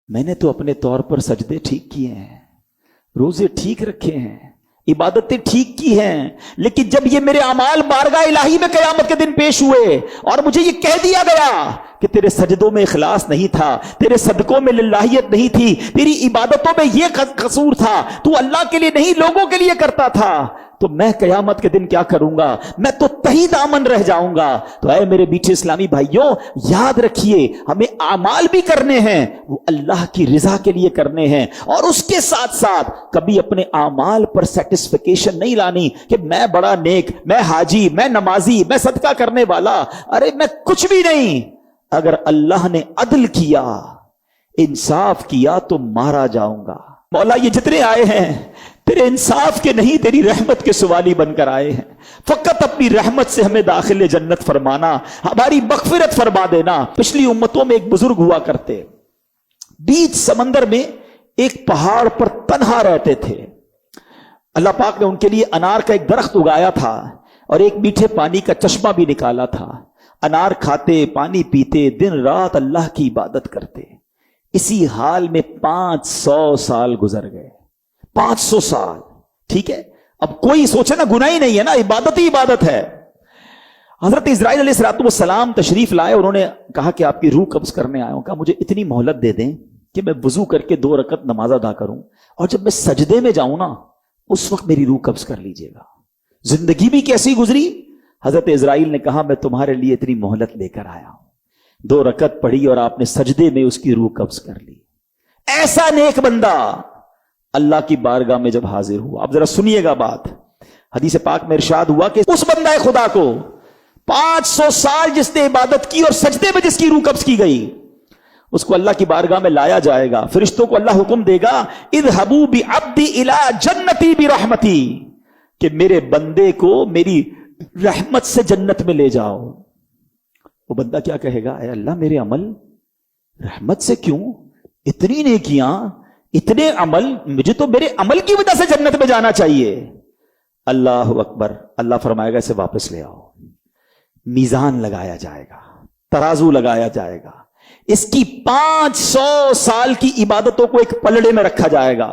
मैंने तो अपने तौर पर सजदे ठीक किए हैं, रोजे ठीक रखे हैं, इबादतें ठीक की हैं, लेकिन जब ये मेरे अमाल बारगाह इलाही में कयामत के दिन पेश हुए और मुझे ये कह दिया गया कि तेरे सजदों में इखलास नहीं था, तेरे सदकों में लिल्लाहियत नहीं थी, तेरी इबादतों में ये कसूर था, तू अल्लाह के लिए नहीं लोगों के लिए करता था, तो मैं कयामत के दिन क्या करूंगा? मैं तो तही दामन रह जाऊंगा। तो ऐ मेरे मीठे इस्लामी भाइयों, याद रखिए हमें आमाल भी करने हैं, वो अल्लाह की रिजा के लिए करने हैं, और उसके साथ साथ कभी अपने आमाल पर सेटिस्फिकेशन नहीं लानी कि मैं बड़ा नेक, मैं हाजी, मैं नमाजी, मैं सदका करने वाला। अरे मैं कुछ भी नहीं। अगर अल्लाह ने अदल किया, इंसाफ किया तो मारा जाऊंगा। मौला ये जितने आए हैं तेरे इंसाफ के नहीं, तेरी रहमत के सवाली बनकर आए हैं। फकत अपनी रहमत से हमें दाखिले जन्नत फरमाना, हमारी मगफिरत फरमा देना। पिछली उम्मतों में एक बुजुर्ग हुआ करते, बीच समंदर में एक पहाड़ पर तन्हा रहते थे। अल्लाह पाक ने उनके लिए अनार का एक दरख्त उगाया था और एक मीठे पानी का चश्मा भी निकाला था। अनार खाते, पानी पीते, दिन रात अल्लाह की इबादत करते। इसी हाल में 500 साल गुजर गए। 500 साल, ठीक है। अब कोई सोचे ना, गुनाह ही नहीं है ना, इबादत ही इबादत है। हजरत इस्राईल अलैहिस्सलाम तशरीफ लाए, उन्होंने कहा कि आपकी रूह कब्ज करने आया हूं। कहा मुझे इतनी मोहलत दे दें कि मैं वजू करके 2 रकत नमाज अदा करूं, और जब मैं सजदे में जाऊं ना, उस वक्त मेरी रूह कब्ज कर लीजिएगा। जिंदगी भी कैसी गुजरी? हजरत इस्राईल ने कहा मैं तुम्हारे लिए इतनी मोहलत लेकर आया हूं। 2 रकत पढ़ी और आपने सजदे में उसकी रूह कब्ज कर ली। ऐसा नेक बंदा अल्लाह की बारगाह में जब हाजिर हुआ, आप जरा सुनिएगा बात, हदीस पाक में इरशाद हुआ कि उस बंदा खुदा को 500 साल जिसने इबादत की और सजदे में जिसकी रूह कब्ज की गई, उसको अल्लाह की बारगाह में लाया जाएगा। फरिश्तों को अल्लाह हुक्म देगा, इज़हबू बि अब्दी इला जन्नती बि रहमती, कि मेरे बंदे को मेरी रहमत से जन्नत में ले जाओ। वो बंदा क्या कहेगा? ऐ अल्लाह, मेरे अमल रहमत से क्यों? इतनी नेकियां, इतने अमल, मुझे तो मेरे अमल की वजह से जन्नत में जाना चाहिए। अल्लाह अकबर। अल्लाह फरमाएगा इसे वापस ले आओ। मीजान लगाया जाएगा, तराजू लगाया जाएगा, इसकी 500 साल की इबादतों को एक पलड़े में रखा जाएगा,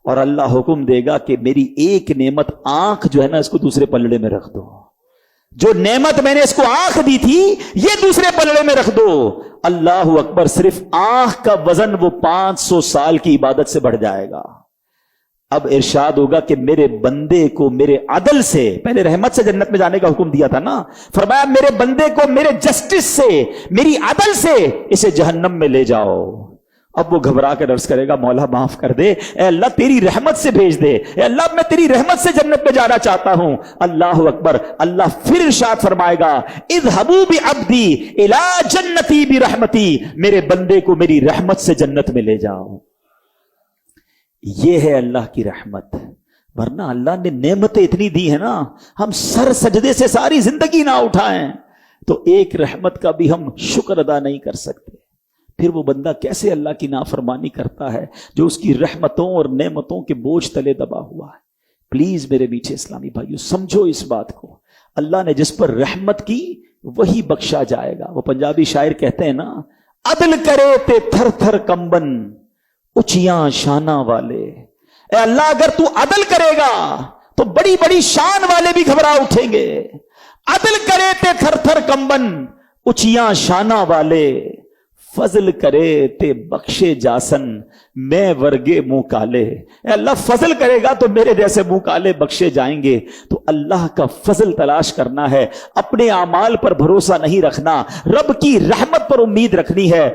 और अल्लाह हुक्म देगा कि मेरी एक नेमत आंख जो है ना, इसको दूसरे पलड़े में रख दो। जो नेमत मैंने इसको आंख दी थी, ये दूसरे पलड़े में रख दो। अल्लाह अकबर। सिर्फ आंख का वजन वो 500 साल की इबादत से बढ़ जाएगा। अब इरशाद होगा कि मेरे बंदे को मेरे अदल से, पहले रहमत से जन्नत में जाने का हुक्म दिया था ना, फरमाया मेरे बंदे को मेरे जस्टिस से, मेरी अदल से इसे जहन्नम में ले जाओ। अब वो घबरा कर अर्ज करेगा, मौला माफ कर दे, ए अल्लाह तेरी रहमत से भेज दे, ए अल्लाह मैं तेरी रहमत से जन्नत में जाना चाहता हूं। अल्लाह अकबर। अल्लाह फिर इरशाद फरमाएगा, इज़हबू बि अब्दी इला जन्नती बि रहमती, मेरे बंदे को मेरी रहमत से जन्नत में ले जाओ। ये है अल्लाह की रहमत। वरना अल्लाह ने नेमतें इतनी दी है ना, हम सर सजदे से सारी जिंदगी ना उठाएं तो एक रहमत का भी हम शुक्र अदा नहीं कर सकते। फिर वो बंदा कैसे अल्लाह की नाफरमानी करता है जो उसकी रहमतों और नेमतों के बोझ तले दबा हुआ है। प्लीज मेरे मीठे इस्लामी भाइयों, समझो इस बात को। अल्लाह ने जिस पर रहमत की वही बख्शा जाएगा। वो पंजाबी शायर कहते हैं ना, अदल करे ते थर थर कंबन उचियां शाना वाले। ए अल्लाह, अगर तू अदल करेगा तो बड़ी बड़ी शान वाले भी घबरा उठेंगे। अदल करे ते थर थर कंबन उचियां शाना वाले, फजल करे ते बख्शे जासन मैं वर्गे मुंह काले। अल्लाह फजल करेगा तो मेरे जैसे मुंह काले बख्शे जाएंगे। तो अल्लाह का फजल तलाश करना है, अपने आमाल पर भरोसा नहीं रखना, रब की रहमत पर उम्मीद रखनी है।